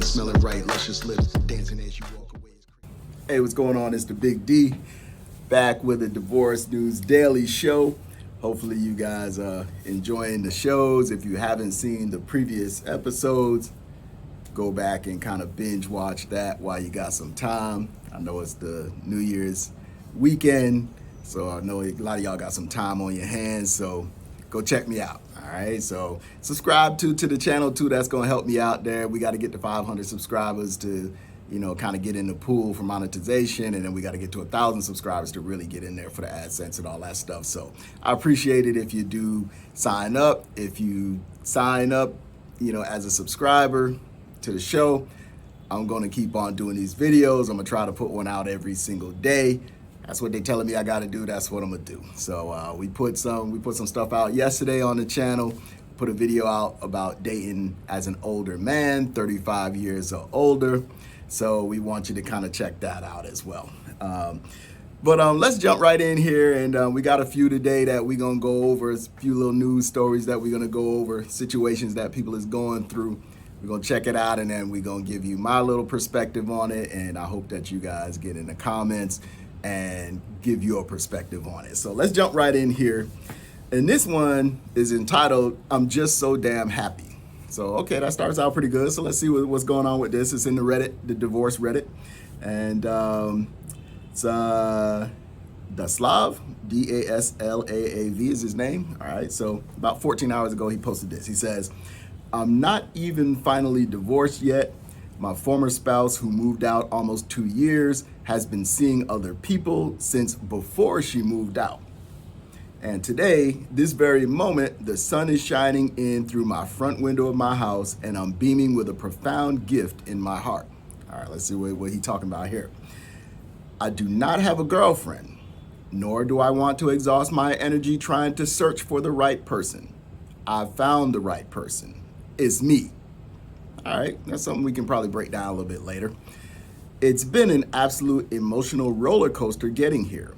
smelling right, luscious lips, dancing as you walk away. Hey, what's going on? It's the Big D, back with a Divorce News Daily Show. Hopefully you guys are enjoying the shows. If you haven't seen the previous episodes, go back and kind of binge watch that while you got some time. I know it's the New Year's weekend, so I know a lot of y'all got some time on your hands, so go check me out. All right, so subscribe to the channel too. That's gonna help me out there. We got to get to 500 subscribers to, kind of get in the pool for monetization, and then we got to get to 1,000 subscribers to really get in there for the AdSense and all that stuff. So I appreciate it if you do sign up. If you sign up, as a subscriber to the show, I'm going to keep on doing these videos. I'm going to try to put one out every single day. That's what they're telling me I got to do. That's what I'm going to do. So we put some stuff out yesterday on the channel. Put a video out about dating as an older man, 35 years or older. So we want you to kind of check that out as well. But let's jump right in here. And we got a few today that we're going to go over. A few little news stories that we're going to go over, situations that people is going through. We're going to check it out, and then we're going to give you my little perspective on it. And I hope that you guys get in the comments and give your perspective on it. So let's jump right in here. And this one is entitled, I'm Just So Damn Happy. So, okay, that starts out pretty good. So let's see what's going on with this. It's in the Reddit, the divorce Reddit. And it's Daslav, D-A-S-L-A-A-V is his name. All right, so about 14 hours ago, he posted this. He says, I'm not even finally divorced yet. My former spouse, who moved out almost 2 years, has been seeing other people since before she moved out. And today, this very moment, the sun is shining in through my front window of my house, and I'm beaming with a profound gift in my heart. All right, let's see what he's talking about here. I do not have a girlfriend, nor do I want to exhaust my energy trying to search for the right person. I've found the right person. It's me. All right, that's something we can probably break down a little bit later. It's been an absolute emotional roller coaster getting here.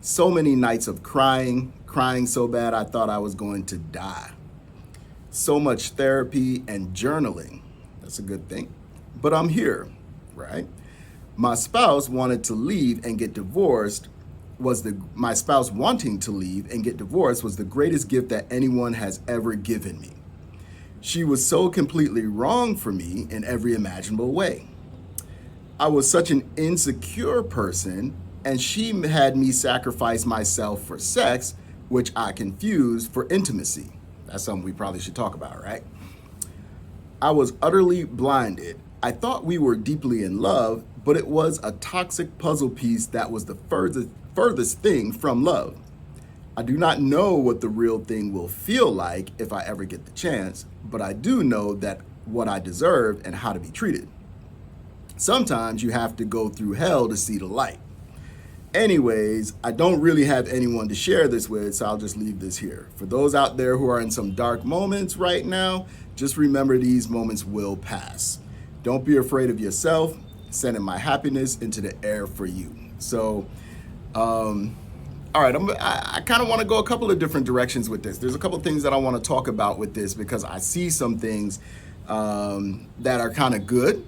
So many nights of crying so bad I thought I was going to die. So much therapy and journaling. That's a good thing. But I'm here, right? My spouse wanted to leave and get divorced my spouse wanting to leave and get divorced was the greatest gift that anyone has ever given me. She was so completely wrong for me in every imaginable way. I was such an insecure person, and she had me sacrifice myself for sex, which I confused for intimacy. That's something we probably should talk about, right? I was utterly blinded. I thought we were deeply in love, but it was a toxic puzzle piece that was the furthest thing from love. I do not know what the real thing will feel like if I ever get the chance, but I do know that what I deserve and how to be treated. Sometimes you have to go through hell to see the light. Anyways, I don't really have anyone to share this with, so I'll just leave this here. For those out there who are in some dark moments right now, just remember these moments will pass. Don't be afraid of yourself. Sending my happiness into the air for you. So, all right, I kind of want to go a couple of different directions with this. There's a couple of things that I want to talk about with this because I see some things that are kind of good.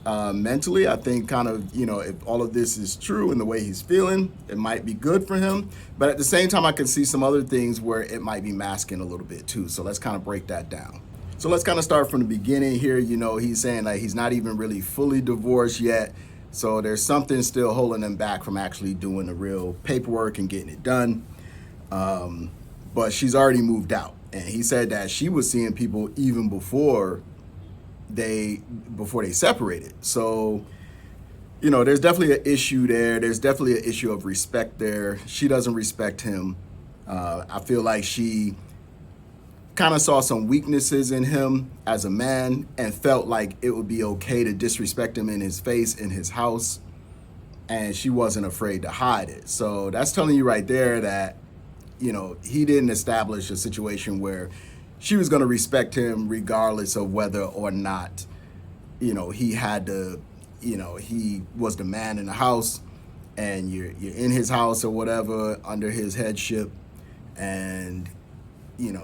Mentally, I think kind of, if all of this is true and the way he's feeling, it might be good for him. But at the same time, I can see some other things where it might be masking a little bit too. So let's kind of break that down. So let's kind of start from the beginning here. He's saying like he's not even really fully divorced yet. So there's something still holding him back from actually doing the real paperwork and getting it done. But she's already moved out. And he said that she was seeing people even before they separated. So, there's definitely an issue there. There's definitely an issue of respect there. She doesn't respect him. I feel like she kind of saw some weaknesses in him as a man and felt like it would be okay to disrespect him in his face, in his house. And she wasn't afraid to hide it. So that's telling you right there that, he didn't establish a situation where she was going to respect him regardless of whether or not, he had to, he was the man in the house and you're in his house or whatever under his headship. And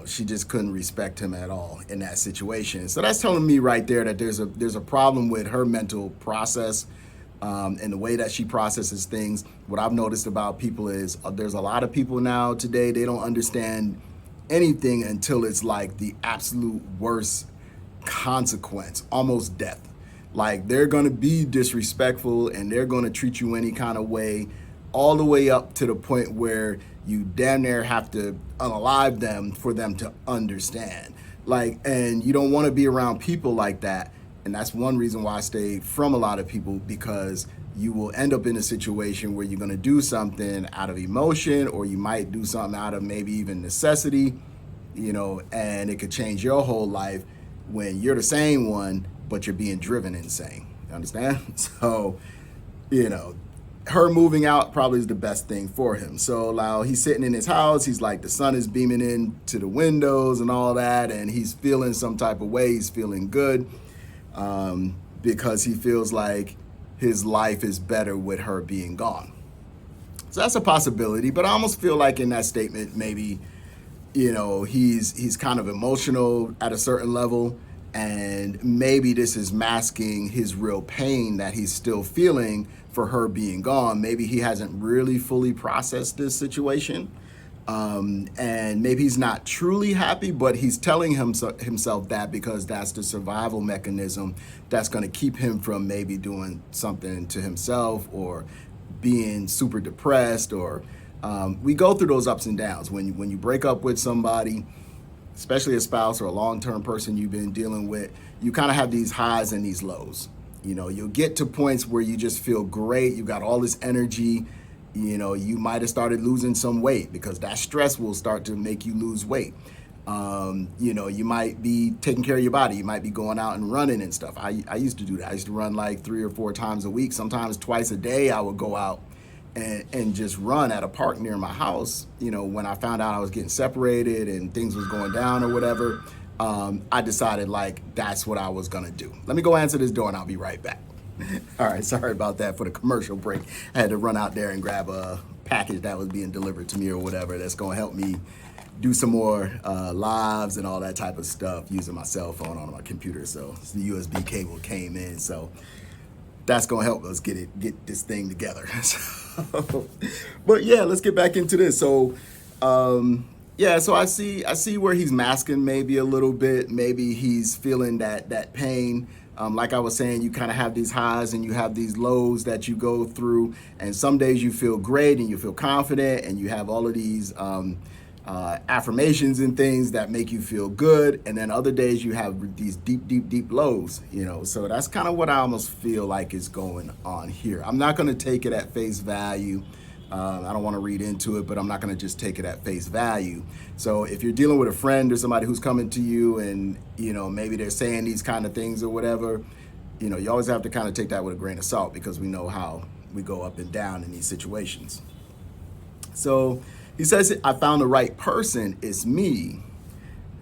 she just couldn't respect him at all in that situation. So that's telling me right there that there's a problem with her mental process, and the way that she processes things. What I've noticed about people is there's a lot of people now today, they don't understand anything until it's like the absolute worst consequence, almost death. Like they're going to be disrespectful and they're going to treat you any kind of way, all the way up to the point where you damn near have to unalive them for them to understand. Like, and you don't want to be around people like that. And that's one reason why I stay from a lot of people, because you will end up in a situation where you're going to do something out of emotion, or you might do something out of maybe even necessity, and it could change your whole life when you're the same one, but you're being driven insane. You understand? So, her moving out probably is the best thing for him. So now he's sitting in his house. He's like, the sun is beaming into the windows and all that, and he's feeling some type of way. He's feeling good, because he feels like his life is better with her being gone. So that's a possibility, but I almost feel like in that statement, maybe, he's kind of emotional at a certain level, and maybe this is masking his real pain that he's still feeling for her being gone. Maybe he hasn't really fully processed this situation, and maybe he's not truly happy, but he's telling himself that because that's the survival mechanism that's going to keep him from maybe doing something to himself or being super depressed. Or we go through those ups and downs when you break up with somebody, especially a spouse or a long-term person you've been dealing with. You kind of have these highs and these lows. You'll get to points where you just feel great. You got all this energy. You might have started losing some weight because that stress will start to make you lose weight. You might be taking care of your body. You might be going out and running and stuff. I used to do that. I used to run like 3 or 4 times a week. Sometimes twice a day I would go out and just run at a park near my house. When I found out I was getting separated and things was going down or whatever, I decided like that's what I was gonna do. Let me go answer this door and I'll be right back. All right, sorry about that for the commercial break. I had to run out there and grab a package that was being delivered to me or whatever that's gonna help me do some more lives and all that type of stuff using my cell phone on my computer. So the USB cable came in, so that's gonna help us get this thing together. But yeah, let's get back into this. So so I see where he's masking maybe a little bit. Maybe he's feeling that pain. Like I was saying, you kind of have these highs and you have these lows that you go through. And some days you feel great and you feel confident and you have all of these affirmations and things that make you feel good. And then other days you have these deep lows, So that's kind of what I almost feel like is going on here. I'm not going to take it at face value. I don't want to read into it, but I'm not going to just take it at face value. So if you're dealing with a friend or somebody who's coming to you and, maybe they're saying these kind of things or whatever, you always have to kind of take that with a grain of salt, because we know how we go up and down in these situations. So he says, I found the right person, it's me.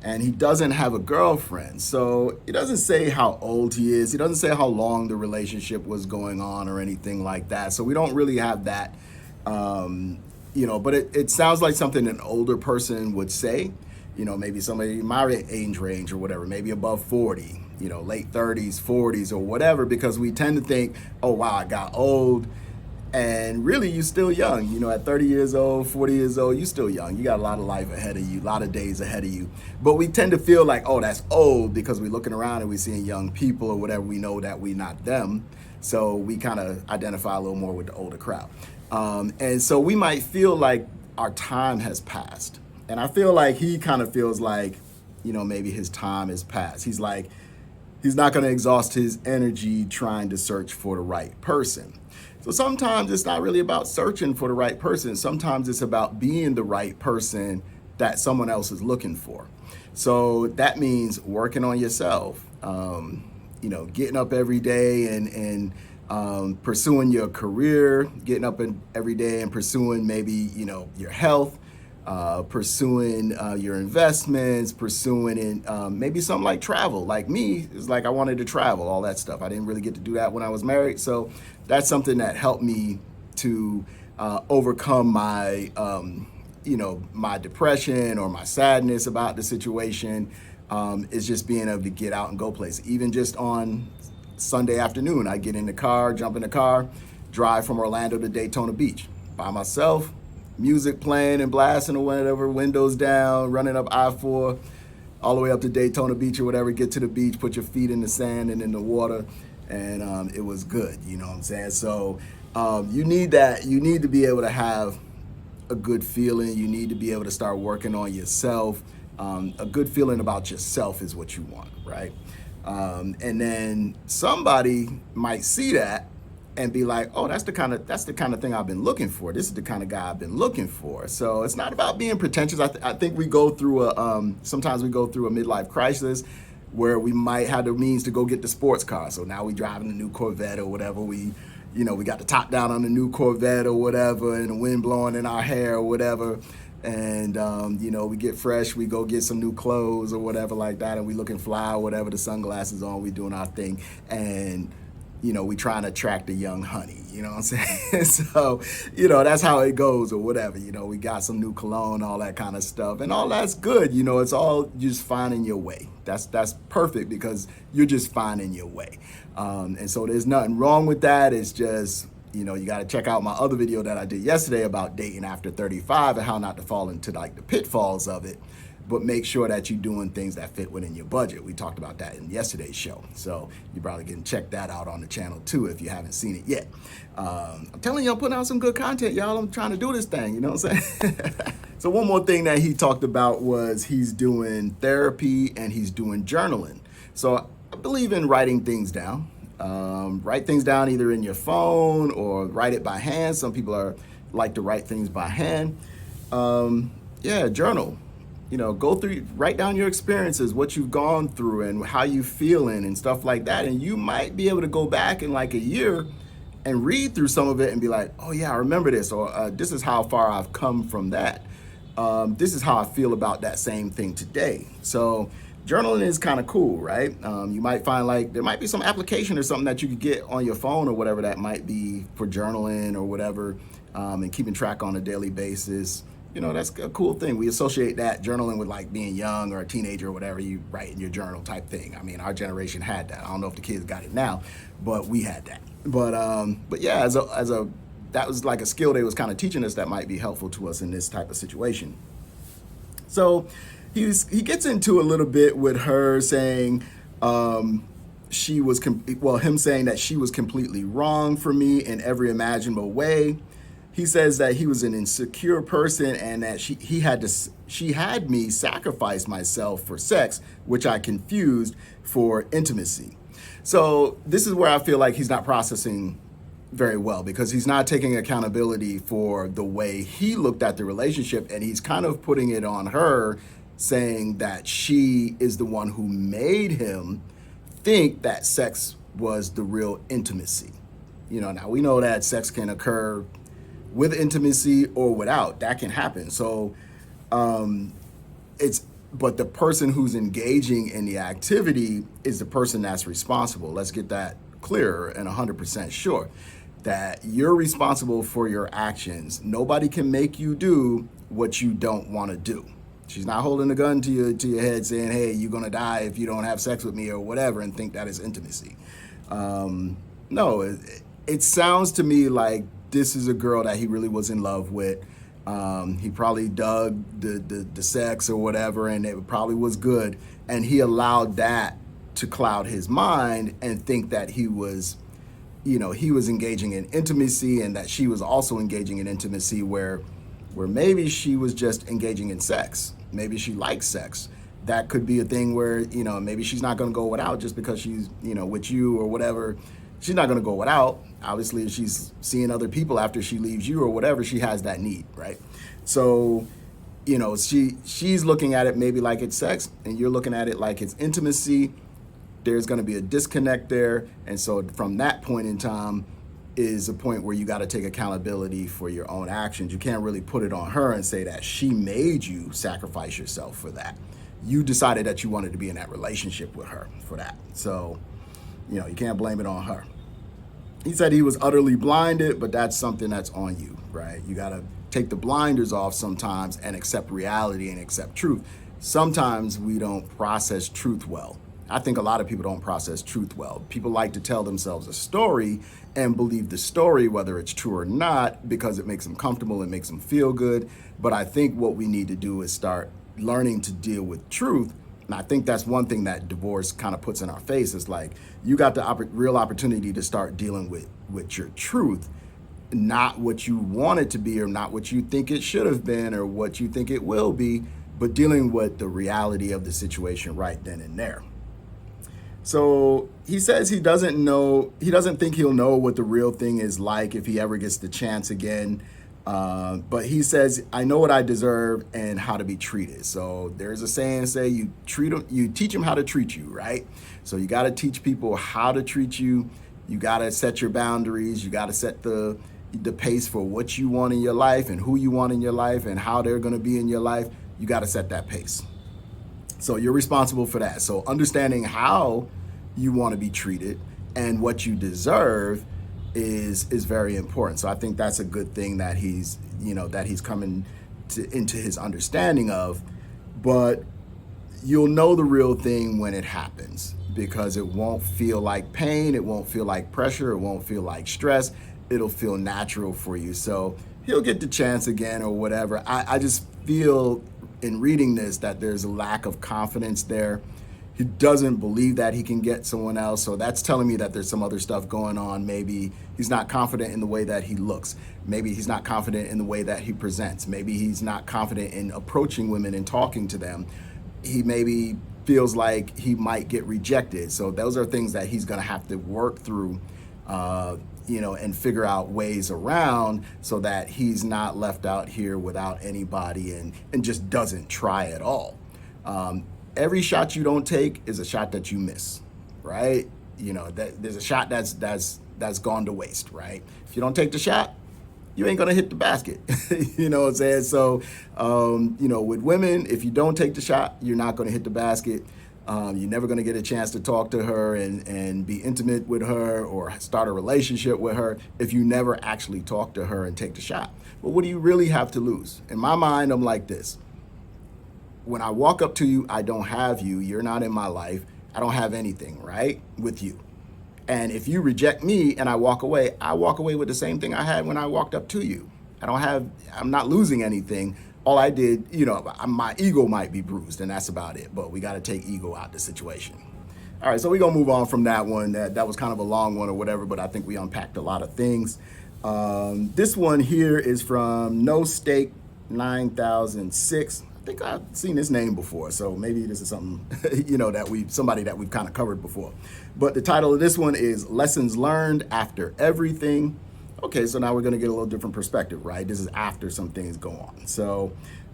And he doesn't have a girlfriend. So he doesn't say how old he is. He doesn't say how long the relationship was going on or anything like that. So we don't really have that. But it sounds like something an older person would say, maybe somebody my age range or whatever, maybe above 40, late 30s, 40s or whatever, because we tend to think, oh, wow, I got old. And really, you're still young. At 30 years old, 40 years old, you're still young. You got a lot of life ahead of you, a lot of days ahead of you. But we tend to feel like, oh, that's old, because we're looking around and we're seeing young people or whatever. We know that we're not them. So we kind of identify a little more with the older crowd. And so we might feel like our time has passed. And I feel like he kind of feels like, maybe his time has passed. He's like, he's not going to exhaust his energy trying to search for the right person. So sometimes it's not really about searching for the right person. Sometimes it's about being the right person that someone else is looking for. So that means working on yourself, getting up every day and pursuing your career, getting up every day and pursuing maybe, your health, pursuing your investments, pursuing maybe something like travel. Like me, it's like I wanted to travel, all that stuff. I didn't really get to do that when I was married. So that's something that helped me to overcome my my depression or my sadness about the situation, is just being able to get out and go places. Even just on Sunday afternoon, I get in the car, jump in the car, drive from Orlando to Daytona Beach by myself, music playing and blasting or whatever, windows down, running up I-4, all the way up to Daytona Beach or whatever, get to the beach, put your feet in the sand and in the water, and it was good, you know what I'm saying? So you need that. You need to be able to have a good feeling. You need to be able to start working on yourself. A good feeling about yourself is what you want, right? And then somebody might see that and be like, oh, that's the kind of thing I've been looking for. This is the kind of guy I've been looking for. So it's not about being pretentious. I think we go through sometimes we go through a midlife crisis where we might have the means to go get the sports car. So now we driving the new Corvette or whatever. We got the top down on the new Corvette or whatever, and the wind blowing in our hair or whatever. And, we get fresh, we go get some new clothes or whatever like that, and we looking fly or whatever, the sunglasses on, we doing our thing. And, we trying to attract a young honey, you know what I'm saying? So, that's how it goes or whatever. We got some new cologne, all that kind of stuff, and all that's good. It's all just finding your way. That's perfect because you're just finding your way. And so there's nothing wrong with that. It's just, you got to check out my other video that I did yesterday about dating after 35 and how not to fall into like the pitfalls of it, but make sure that you're doing things that fit within your budget. We talked about that in yesterday's show. So you probably can check that out on the channel too if you haven't seen it yet. I'm telling you, I'm putting out some good content, y'all. I'm trying to do this thing, you know what I'm saying? So one more thing that he talked about was he's doing therapy and he's doing journaling. So I believe in writing things down. Write things down either in your phone or write it by hand. Some people like to write things by hand. Journal. Go through, write down your experiences, what you've gone through and how you feeling and stuff like that. And you might be able to go back in like a year and read through some of it and be like, oh yeah, I remember this, or this is how far I've come from that. This is how I feel about that same thing today. So journaling is kind of cool, right? You might find like there might be some application or something that you could get on your phone or whatever that might be for journaling or whatever, and keeping track on a daily basis. That's a cool thing. We associate that journaling with like being young or a teenager or whatever, you write in your journal type thing. I mean, our generation had that. I don't know if the kids got it now, but we had that. But yeah, that was like a skill they was kind of teaching us that might be helpful to us in this type of situation. So he gets into a little bit with her saying him saying that she was completely wrong for me in every imaginable way. He says that he was an insecure person and that she had me sacrifice myself for sex, which I confused for intimacy. So this is where I feel like he's not processing very well, because he's not taking accountability for the way he looked at the relationship, and he's kind of putting it on her, saying that she is the one who made him think that sex was the real intimacy. Now we know that sex can occur with intimacy or without. That can happen. So but the person who's engaging in the activity is the person that's responsible. Let's get that clear and 100% sure that you're responsible for your actions. Nobody can make you do what you don't want to do. She's not holding a gun to your head saying, hey, you're going to die if you don't have sex with me or whatever, and think that is intimacy. No, it sounds to me like this is a girl that he really was in love with. He probably dug the sex or whatever, and it probably was good. And he allowed that to cloud his mind and think that he was engaging in intimacy, and that she was also engaging in intimacy where maybe she was just engaging in sex. Maybe she likes sex. That could be a thing where, maybe she's not going to go without just because she's, with you or whatever. She's not going to go without. Obviously, if she's seeing other people after she leaves you or whatever, she has that need, right? So, she's looking at it maybe like it's sex, and you're looking at it like it's intimacy. There's going to be a disconnect there. And so from that point in time is a point where you got to take accountability for your own actions. You can't really put it on her and say that she made you sacrifice yourself for that. You decided that you wanted to be in that relationship with her for that. So, you can't blame it on her. He said he was utterly blinded, but that's something that's on you, right? You got to take the blinders off sometimes and accept reality and accept truth. Sometimes we don't process truth well. I think a lot of people don't process truth well. People like to tell themselves a story and believe the story, whether it's true or not, because it makes them comfortable, it makes them feel good. But I think what we need to do is start learning to deal with truth. And I think that's one thing that divorce kind of puts in our face. Is like, you got the real opportunity to start dealing with your truth, not what you want it to be or not what you think it should have been or what you think it will be, but dealing with the reality of the situation right then and there. So he says he doesn't think he'll know what the real thing is like if he ever gets the chance again. But he says, I know what I deserve and how to be treated. So there's a saying, you teach them how to treat you, right? So you got to teach people how to treat you. You got to set your boundaries. You got to set the pace for what you want in your life and who you want in your life and how they're going to be in your life. You got to set that pace. So you're responsible for that. So understanding how you want to be treated and what you deserve is very important. So I think that's a good thing that he's coming into his understanding of. But you'll know the real thing when it happens, because it won't feel like pain, it won't feel like pressure, it won't feel like stress. It'll feel natural for you. So he'll get the chance again or whatever. I just feel in reading this that there's a lack of confidence there. He doesn't believe that he can get someone else. So that's telling me that there's some other stuff going on. Maybe he's not confident in the way that he looks. Maybe he's not confident in the way that he presents. Maybe he's not confident in approaching women and talking to them. He maybe feels like he might get rejected. So those are things that he's going to have to work through, and figure out ways around so that he's not left out here without anybody and just doesn't try at all. Every shot you don't take is a shot that you miss, right? There's a shot that's gone to waste, right? If you don't take the shot, you ain't gonna hit the basket. You know what I'm saying? So, with women, if you don't take the shot, you're not gonna hit the basket. You're never gonna get a chance to talk to her and be intimate with her or start a relationship with her if you never actually talk to her and take the shot. But what do you really have to lose? In my mind, I'm like this. When I walk up to you, I don't have you. You're not in my life. I don't have anything, right, with you. And if you reject me and I walk away with the same thing I had when I walked up to you. I'm not losing anything. All I did, my ego might be bruised, and that's about it. But we got to take ego out of the situation. All right, so we're going to move on from that one. That was kind of a long one or whatever, but I think we unpacked a lot of things. This one here is from No Stake 9006. I think I've seen this name before, so maybe this is something, somebody that we've kind of covered before. But the title of this one is Lessons Learned After Everything. Okay, so now we're going to get a little different perspective, right? This is after some things go on. So,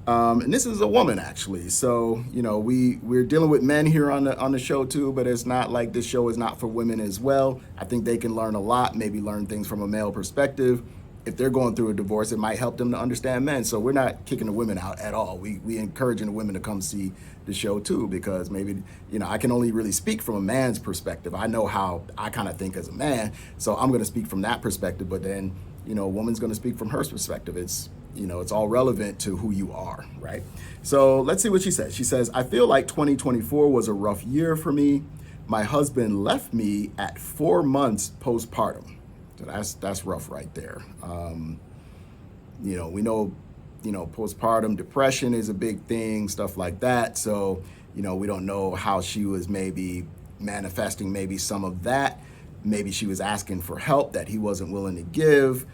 and this is a woman, actually. So, we're dealing with men here on the show too, but it's not like this show is not for women as well. I think they can learn a lot, maybe learn things from a male perspective. If they're going through a divorce, it might help them to understand men. So we're not kicking the women out at all. We encouraging the women to come see the show too, because maybe, I can only really speak from a man's perspective. I know how I kind of think as a man, so I'm going to speak from that perspective. But then, a woman's going to speak from her perspective. It's, it's all relevant to who you are, right? So let's see what she says. She says, I feel like 2024 was a rough year for me. My husband left me at 4 months postpartum. So that's rough right there. We know, postpartum depression is a big thing, stuff like that. So, we don't know how she was maybe manifesting maybe some of that. Maybe she was asking for help that he wasn't willing to give.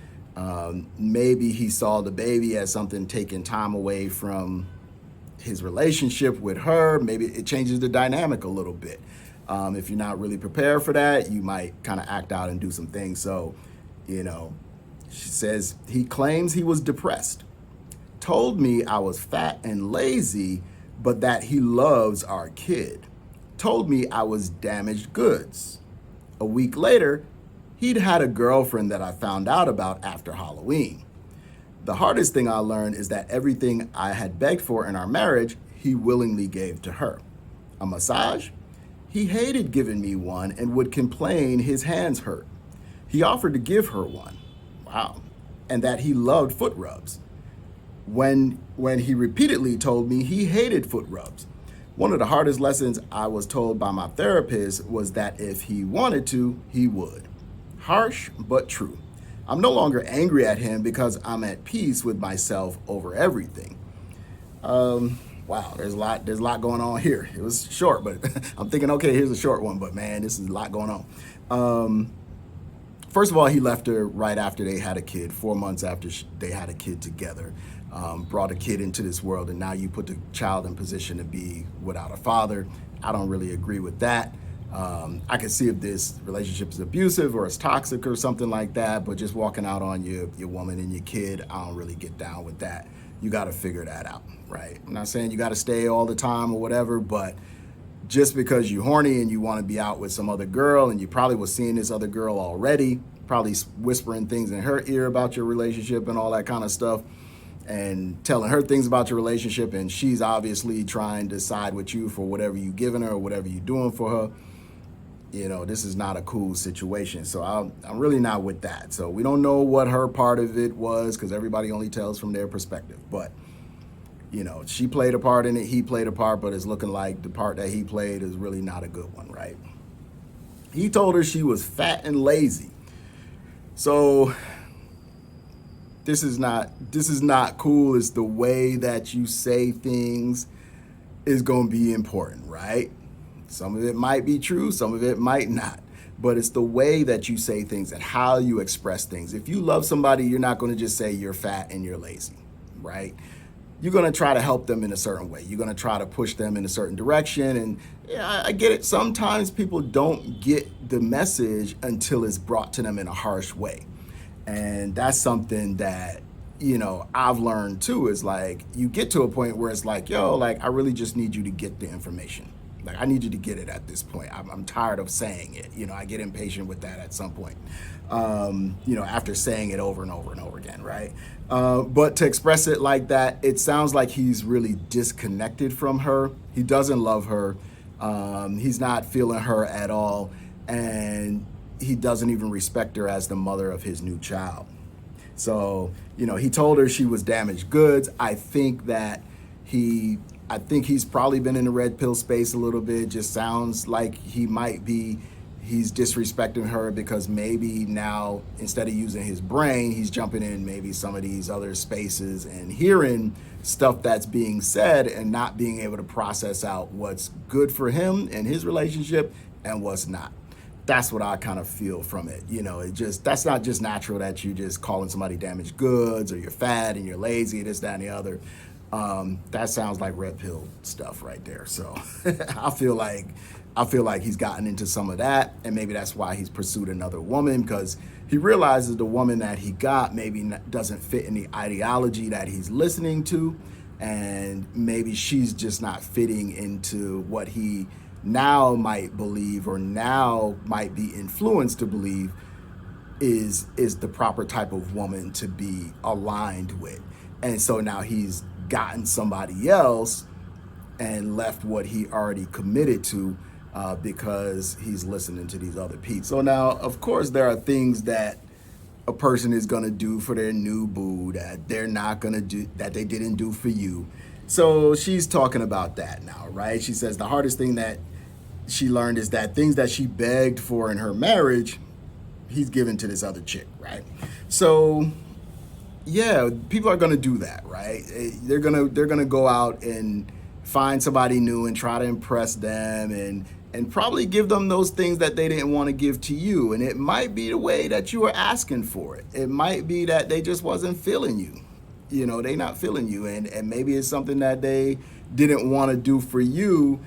Maybe he saw the baby as something taking time away from his relationship with her. Maybe it changes the dynamic a little bit. If you're not really prepared for that, you might kind of act out and do some things. So, she says he claims he was depressed, told me I was fat and lazy, but that he loves our kid, told me I was damaged goods. A week later, he'd had a girlfriend that I found out about after Halloween. The hardest thing I learned is that everything I had begged for in our marriage, he willingly gave to her. A massage? He hated giving me one and would complain his hands hurt. He offered to give her one. Wow. And that he loved foot rubs. when he repeatedly told me he hated foot rubs. One of the hardest lessons I was told by my therapist was that if he wanted to, he would. Harsh, but true. I'm no longer angry at him because I'm at peace with myself over everything. Wow, there's a lot going on here. It was short, but I'm thinking, okay, here's a short one, but man, this is a lot going on. First of all, he left her right after they had a kid, 4 months after they had a kid together, brought a kid into this world, and now you put the child in position to be without a father. I don't really agree with that. I can see if this relationship is abusive or it's toxic or something like that, but just walking out on your woman and your kid, I don't really get down with that. You got to figure that out, right? I'm not saying you got to stay all the time or whatever, but just because you're horny and you want to be out with some other girl and you probably was seeing this other girl already, probably whispering things in her ear about your relationship and all that kind of stuff, and telling her things about your relationship, and she's obviously trying to side with you for whatever you giving her or whatever you doing for her. You know, this is not a cool situation. So I'm really not with that. So we don't know what her part of it was because everybody only tells from their perspective. But, you know, she played a part in it, he played a part, but it's looking like the part that he played is really not a good one, right? He told her she was fat and lazy. So this is not cool. It's the way that you say things is going to be important, right? Some of it might be true, some of it might not. But it's the way that you say things and how you express things. If you love somebody, you're not going to just say you're fat and you're lazy, right? You're going to try to help them in a certain way. You're going to try to push them in a certain direction. And yeah, I get it. Sometimes people don't get the message until it's brought to them in a harsh way. And that's something that, you know, I've learned too, is like you get to a point where it's like, yo, like I really just need you to get the information. Like, I need you to get it at this point. I'm tired of saying it. You know, I get impatient with that at some point, you know, after saying it over and over and over again, right? But to express it like that, it sounds like he's really disconnected from her. He doesn't love her. He's not feeling her at all. And he doesn't even respect her as the mother of his new child. So, you know, he told her she was damaged goods. I think he's probably been in the red pill space a little bit. Just sounds like he's disrespecting her because maybe now instead of using his brain, he's jumping in maybe some of these other spaces and hearing stuff that's being said and not being able to process out what's good for him and his relationship and what's not. That's what I kind of feel from it. You know, that's not just natural that you just calling somebody damaged goods or you're fat and you're lazy, this, that, and the other. That sounds like red pill stuff right there. So I feel like he's gotten into some of that, and maybe that's why he's pursued another woman, because he realizes the woman that he got maybe doesn't fit in the ideology that he's listening to, and maybe she's just not fitting into what he now might believe or now might be influenced to believe is the proper type of woman to be aligned with. And so now he's gotten somebody else and left what he already committed to because he's listening to these other people. So now, of course, there are things that a person is going to do for their new boo that they're not going to do, that they didn't do for you. So she's talking about that now, right? She says the hardest thing that she learned is that things that she begged for in her marriage, he's given to this other chick, right? So yeah, people are going to do that, right? They're going to go out and find somebody new and try to impress them and probably give them those things that they didn't want to give to you. And it might be the way that you were asking for it. It might be that they just wasn't feeling you. You know, they not feeling you. And maybe it's something that they didn't want to do for you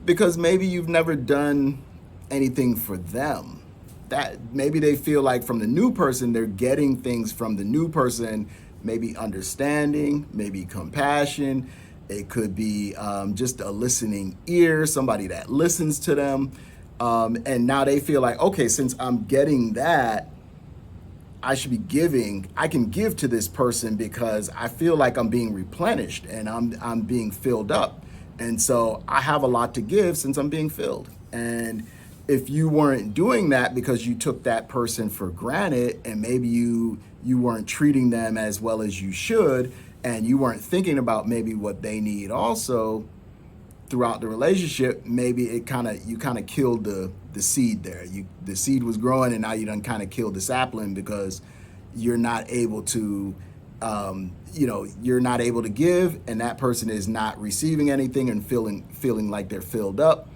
because maybe you've never done anything for them. That maybe they feel like from the new person, they're getting things from the new person, maybe understanding, maybe compassion. It could be just a listening ear, somebody that listens to them. And now they feel like, okay, since I'm getting that, I can give to this person because I feel like I'm being replenished and I'm being filled up. And so I have a lot to give since I'm being filled. And if you weren't doing that because you took that person for granted and maybe you weren't treating them as well as you should, and you weren't thinking about maybe what they need also throughout the relationship, maybe you kind of killed the seed there. The seed was growing, and now you done kind of killed the sapling because you're not able to, you're not able to give, and that person is not receiving anything and feeling like they're filled up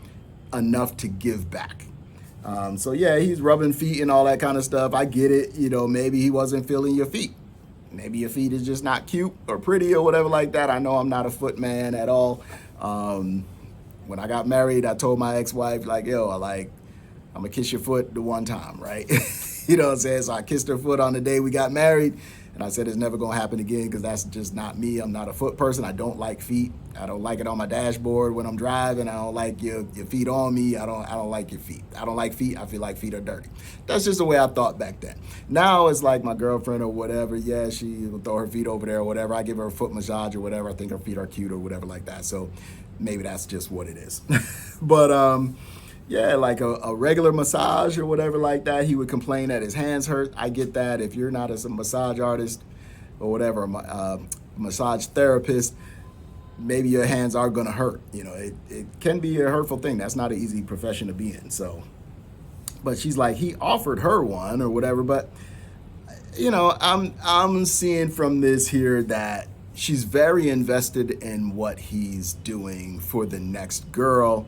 enough to give back. So yeah, he's rubbing feet and all that kind of stuff. I get it. Maybe he wasn't feeling your feet. Maybe your feet is just not cute or pretty or whatever like that. I know I'm not a foot man at all. When I got married, I told my ex-wife, like, yo, I'm gonna kiss your foot the one time, right? You know what I'm saying? So I kissed her foot on the day we got married, and I said it's never gonna happen again because that's just not me. I'm not a foot person. I don't like feet. I don't like it on my dashboard when I'm driving. I don't like your feet on me. I don't like your feet. I don't like feet. I feel like feet are dirty. That's just the way I thought back then. Now it's like my girlfriend or whatever. Yeah, she will throw her feet over there or whatever. I give her a foot massage or whatever. I think her feet are cute or whatever like that. So maybe that's just what it is. But yeah, like a regular massage or whatever like that, he would complain that his hands hurt. I get that. If you're not a massage artist or whatever, massage therapist, maybe your hands are gonna hurt. It can be a hurtful thing. That's not an easy profession to be in. So, but she's like, he offered her one or whatever. But I'm seeing from this here that she's very invested in what he's doing for the next girl.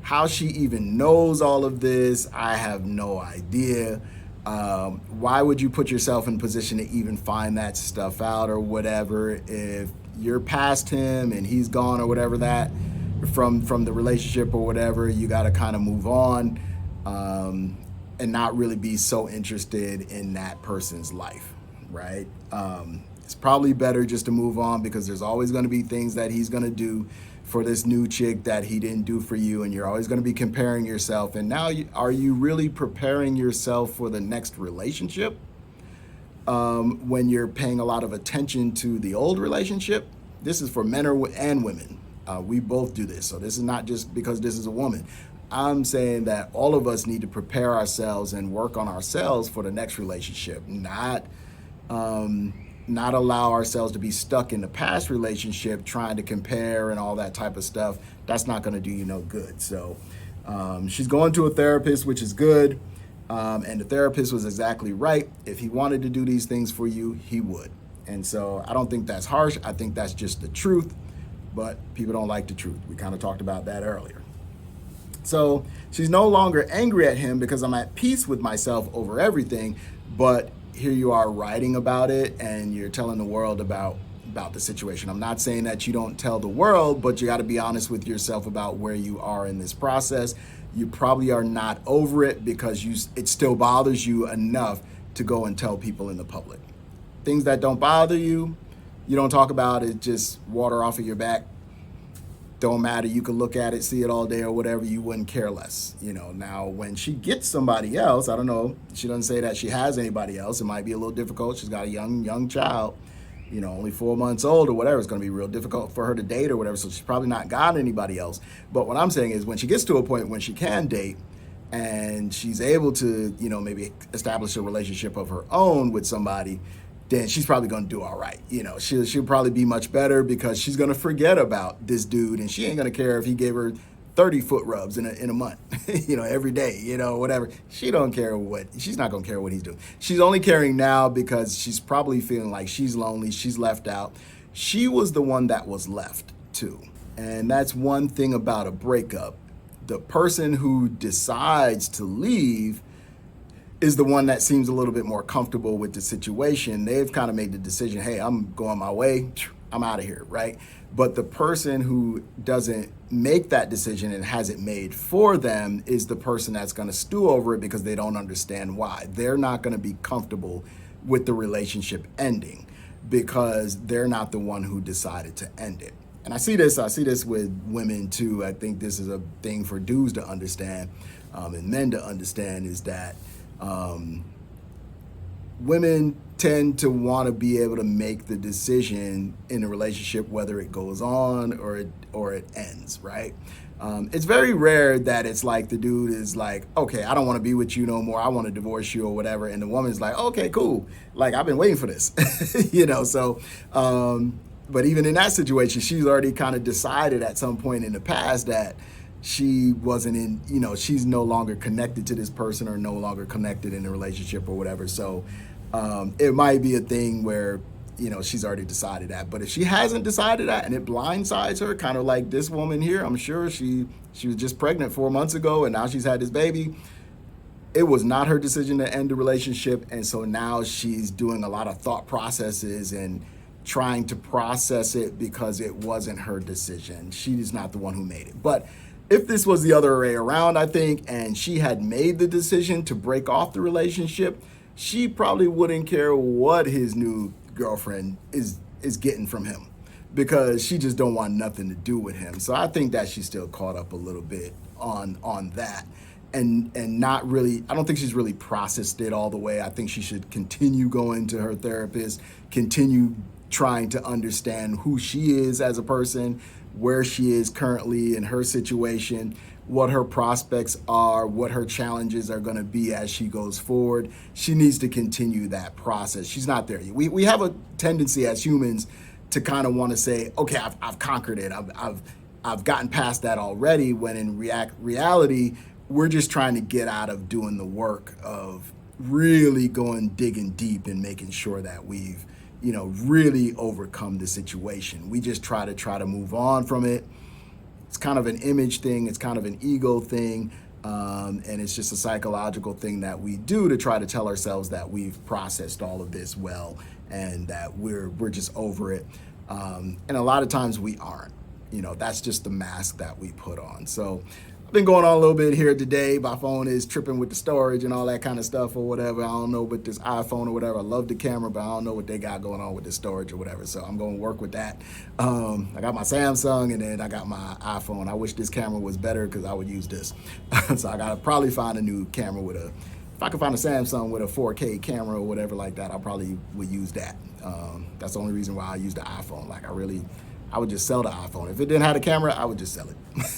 How she even knows all of this, I have no idea. Why would you put yourself in position to even find that stuff out or whatever? If you're past him and he's gone or whatever, that from the relationship or whatever, you got to kind of move on and not really be so interested in that person's life, right? It's probably better just to move on because there's always going to be things that he's going to do for this new chick that he didn't do for you, and you're always going to be comparing yourself. And now, are you really preparing yourself for the next relationship when you're paying a lot of attention to the old relationship? This is for men and women. We both do this, so this is not just because this is a woman. I'm saying that all of us need to prepare ourselves and work on ourselves for the next relationship, not allow ourselves to be stuck in the past relationship trying to compare and all that type of stuff. That's not going to do you no good. So she's going to a therapist, which is good. And the therapist was exactly right. If he wanted to do these things for you, he would. And so I don't think that's harsh. I think that's just the truth. But people don't like the truth. We kind of talked about that earlier. So she's no longer angry at him because I'm at peace with myself over everything. But here you are writing about it and you're telling the world about the situation. I'm not saying that you don't tell the world, but you got to be honest with yourself about where you are in this process. You probably are not over it because it still bothers you enough to go and tell people in the public. Things that don't bother you, you don't talk about it, just water off of your back. Don't matter. You can look at it, see it all day or whatever. You wouldn't care less. Now when she gets somebody else, I don't know. She doesn't say that she has anybody else. It might be a little difficult. She's got a young child, only 4 months old or whatever. It's going to be real difficult for her to date or whatever. So she's probably not got anybody else. But what I'm saying is when she gets to a point when she can date and she's able to, maybe establish a relationship of her own with somebody, then she's probably going to do all right. She'll probably be much better because she's going to forget about this dude and she ain't going to care if he gave her 30 foot rubs in a month, every day, whatever. She's not going to care what he's doing. She's only caring now because she's probably feeling like she's lonely. She's left out. She was the one that was left too. And that's one thing about a breakup. The person who decides to leave is the one that seems a little bit more comfortable with the situation. They've kind of made the decision, hey, I'm going my way, I'm out of here, right? But the person who doesn't make that decision and has it made for them is the person that's going to stew over it because they don't understand why. They're not going to be comfortable with the relationship ending because they're not the one who decided to end it. And I see this with women too. I think this is a thing for dudes to understand and men to understand is that women tend to want to be able to make the decision in a relationship, whether it goes on or it ends, right? It's very rare that it's like the dude is like, okay, I don't want to be with you no more. I want to divorce you or whatever. And the woman's like, okay, cool. Like, I've been waiting for this, So But even in that situation, she's already kind of decided at some point in the past that she wasn't in, she's no longer connected to this person or no longer connected in a relationship or whatever. So it might be a thing where, she's already decided that. But if she hasn't decided that and it blindsides her, kind of like this woman here, I'm sure she was just pregnant 4 months ago and now she's had this baby. It was not her decision to end the relationship. And so now she's doing a lot of thought processes and trying to process it because it wasn't her decision. She is not the one who made it. But if this was the other way around, I think, and she had made the decision to break off the relationship, she probably wouldn't care what his new girlfriend is getting from him because she just don't want nothing to do with him. So I think that she's still caught up a little bit on that. And not really, I don't think she's really processed it all the way. I think she should continue going to her therapist, continue trying to understand who she is as a person, where she is currently in her situation, what her prospects are, what her challenges are going to be as she goes forward. She needs to continue that process. She's not there yet. We have a tendency as humans to kind of want to say, okay, I've conquered it. I've gotten past that already, when in reality, we're just trying to get out of doing the work of really digging deep and making sure that we've, really overcome the situation. We just try to move on from it. It's kind of an image thing. It's kind of an ego thing. And it's just a psychological thing that we do to try to tell ourselves that we've processed all of this well and that we're just over it. And a lot of times we aren't. That's just the mask that we put on. So I've been going on a little bit here today. My phone is tripping with the storage and all that kind of stuff or whatever. I don't know with this iPhone or whatever. I love the camera, but I don't know what they got going on with the storage or whatever. So I'm going to work with that. I got my Samsung and then I got my iPhone. I wish this camera was better because I would use this. So I got to probably find a new camera if I could find a Samsung with a 4K camera or whatever like that, I probably would use that. That's the only reason why I use the iPhone. I would just sell the iPhone. If it didn't have a camera, I would just sell it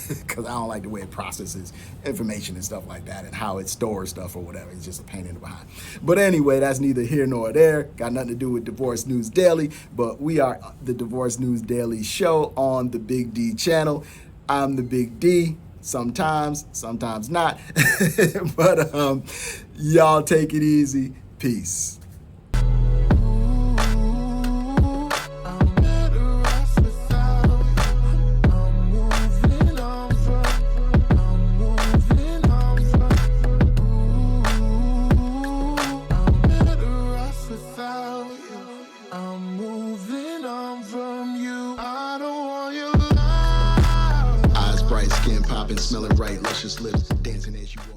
because I don't like the way it processes information and stuff like that and how it stores stuff or whatever. It's just a pain in the behind. But anyway, that's neither here nor there. Got nothing to do with Divorce News Daily, but we are the Divorce News Daily show on the Big D channel. I'm the Big D. Sometimes not. But y'all take it easy. Peace. Skin popping, smelling right, luscious lips, dancing as you walk.